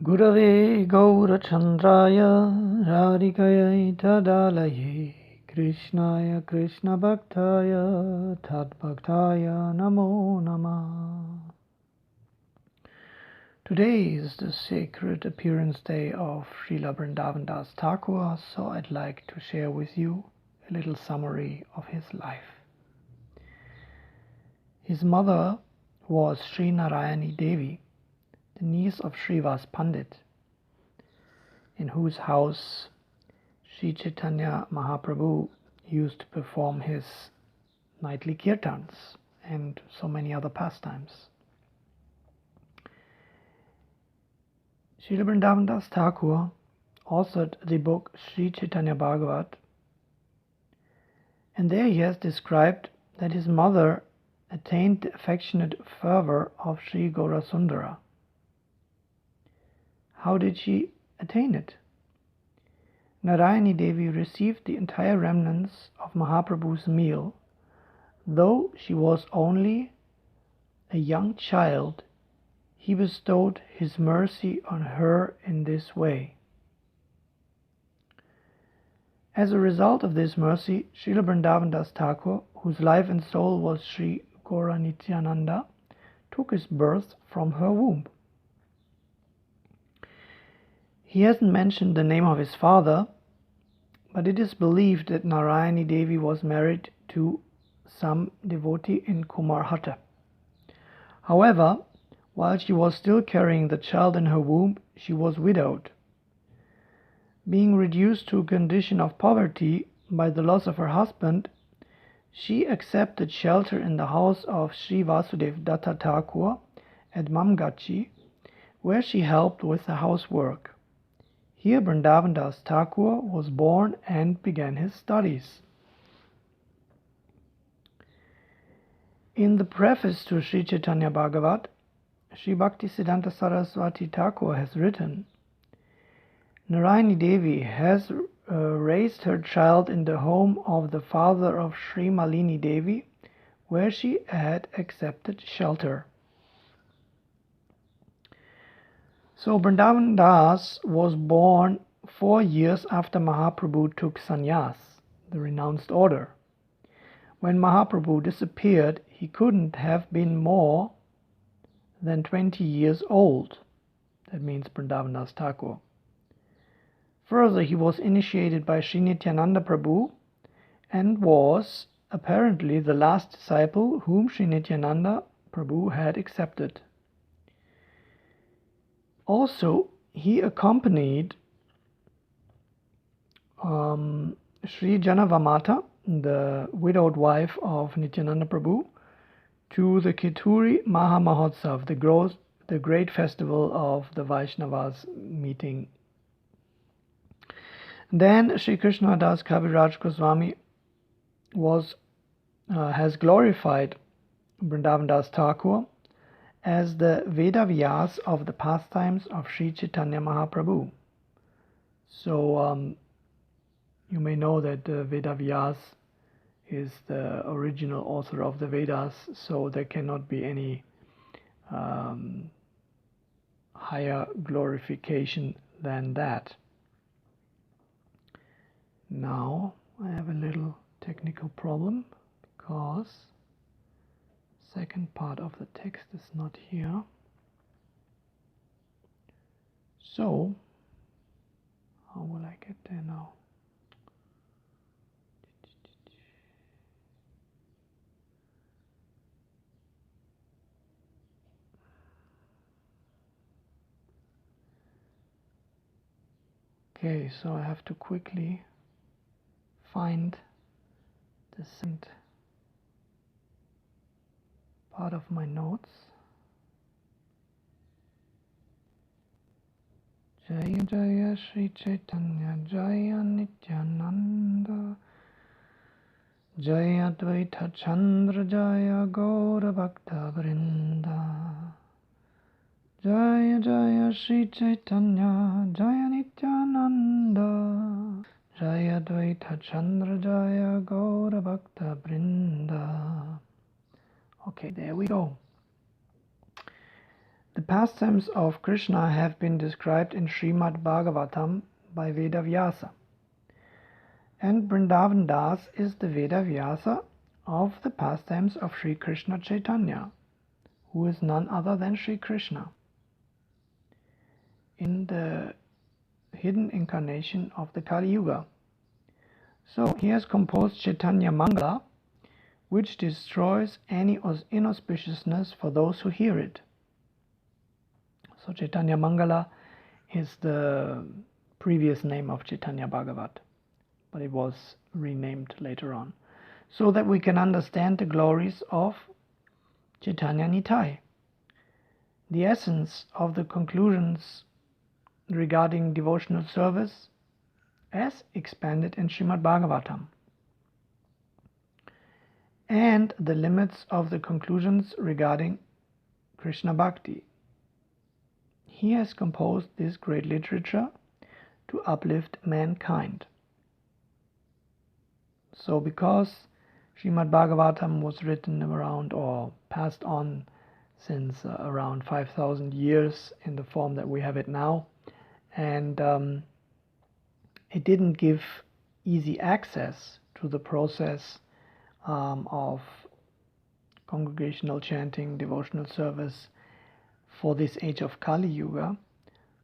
Gurave Gaurachandraya Radhikaya Tadalaye Krishnaya Krishna Bhaktaya Tadbhaktaya Namo Namah. Today is the sacred appearance day of Shrila Vrindavan das Thakur, so I'd like to share with you a little summary of his life. His mother was Sri Narayani Devi, the niece of Srivas Pandit, in whose house Sri Chaitanya Mahaprabhu used to perform his nightly kirtans and so many other pastimes. Srila Vrindavan das Thakur authored the book Sri Chaitanya Bhagavat, and there he has described that his mother attained the affectionate fervor of Sri Gaurasundara. How did she attain it? Narayani Devi received the entire remnants of Mahaprabhu's meal. Though she was only a young child, he bestowed his mercy on her in this way. As a result of this mercy, Srila Vrindavan das Thakur, whose life and soul was Sri Gaura Nityananda, took his birth from her womb. He hasn't mentioned the name of his father, but it is believed that Narayani Devi was married to some devotee in Kumarhata. However, while she was still carrying the child in her womb, she was widowed. Being reduced to a condition of poverty by the loss of her husband, she accepted shelter in the house of Sri Vasudev Datta Thakur at Mamgachi, where she helped with the housework. Here Vrindavan das Thakur was born and began his studies. In the preface to Sri Chaitanya Bhagavat, Sri Bhaktisiddhanta Saraswati Thakur has written, Narayani Devi has raised her child in the home of the father of Sri Malini Devi, where she had accepted shelter. So Vrindavan Das was born 4 years after Mahaprabhu took sannyas, the renounced order. When Mahaprabhu disappeared, he couldn't have been more than 20 years old. That means Vrindavan Das Thakur. Further, he was initiated by Sri Nityananda Prabhu and was apparently the last disciple whom Sri Nityananda Prabhu had accepted. Also, he accompanied Sri Janavamata, the widowed wife of Nityananda Prabhu, to the Keturi Maha Mahotsav, the great festival of the Vaishnavas meeting. Then Sri Krishna Das Kaviraj Goswami has glorified Vrindavan Das Thakur as the Veda Vyas of the pastimes of Sri Chaitanya Mahaprabhu. So you may know that Veda Vyas is the original author of the Vedas, so there cannot be any higher glorification than that. Now I have a little technical problem because second part of the text is not here. So how will I get there now? Okay, so I have to quickly find the second part of my notes. Jaya Jaya Sri Chaitanya Jaya Nityananda Jaya Advaita Chandra Jaya Gaura Bhakta Vrinda Jaya Jaya Sri Chaitanya Jaya Nityananda Jaya Advaita Chandra Jaya Gaura Bhakta Vrinda. Okay, there we go. The pastimes of Krishna have been described in Srimad Bhagavatam by Vedavyasa. And Vrindavan Das is the Vedavyasa of the pastimes of Sri Krishna Chaitanya, who is none other than Sri Krishna, in the hidden incarnation of the Kali Yuga. So he has composed Chaitanya Mangala, which destroys any inauspiciousness for those who hear it. So Chaitanya Mangala is the previous name of Chaitanya Bhagavat, but it was renamed later on, so that we can understand the glories of Chaitanya Nitai. The essence of the conclusions regarding devotional service as expanded in Srimad Bhagavatam, and the limits of the conclusions regarding Krishna Bhakti. He has composed this great literature to uplift mankind. So because Srimad Bhagavatam was written around or passed on since around 5,000 years in the form that we have it now, and it didn't give easy access to the process of congregational chanting, devotional service for this age of Kali Yuga.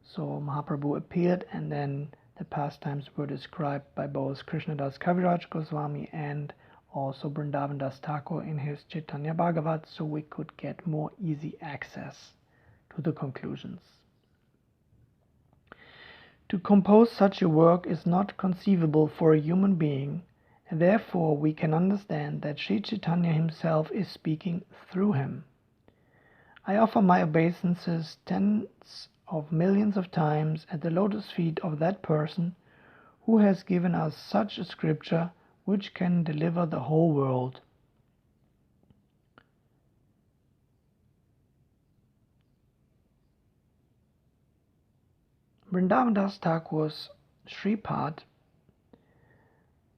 So Mahaprabhu appeared, and then the pastimes were described by both Krishnadas Kaviraj Goswami and also Vrindavan Das Thakur in his Chaitanya Bhagavat, so we could get more easy access to the conclusions. To compose such a work is not conceivable for a human being, and therefore we can understand that Sri Chaitanya himself is speaking through him. I offer my obeisances tens of millions of times at the lotus feet of that person who has given us such a scripture which can deliver the whole world. Vrindavan Das Thakur's Shripad,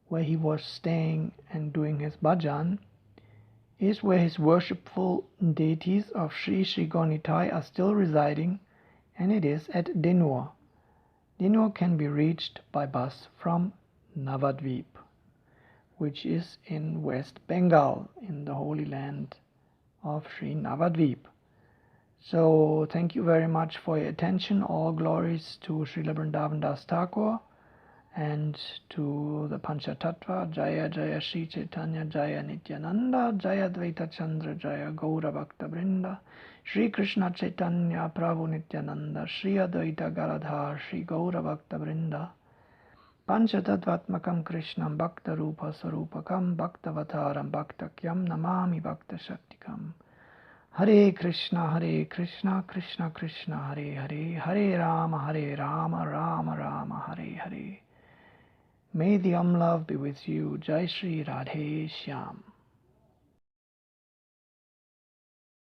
where he was staying and doing his bhajan, is where his worshipful deities of Shri Shri Gaunitai are still residing, and it is at Denur. Denur can be reached by bus from Navadvip, which is in West Bengal, in the holy land of Sri Navadvip. So thank you very much for your attention. All glories to Srila Vrindavan Das Thakur and to the Panchatattva. Jaya Jaya Shri Chaitanya, Jaya Nityananda, Jaya Dvaita Chandra, Jaya Gaura Bhakta Vrinda, Shri Krishna Chaitanya Prabhu Nityananda, Shri Advaita Garadhar, Shri Gaura Bhakta Vrinda, Panchatattvatmakam Krishnam Bhakta Rupa Sarupakam Bhaktavataram Bhaktakyam Namami Bhakta Shaktikam. Hare Krishna, Krishna Krishna, Hare Hare, Hare Rama, Rama Rama, Hare Hare. May the OM Love be with you. Jai Shri Radhe Shyam.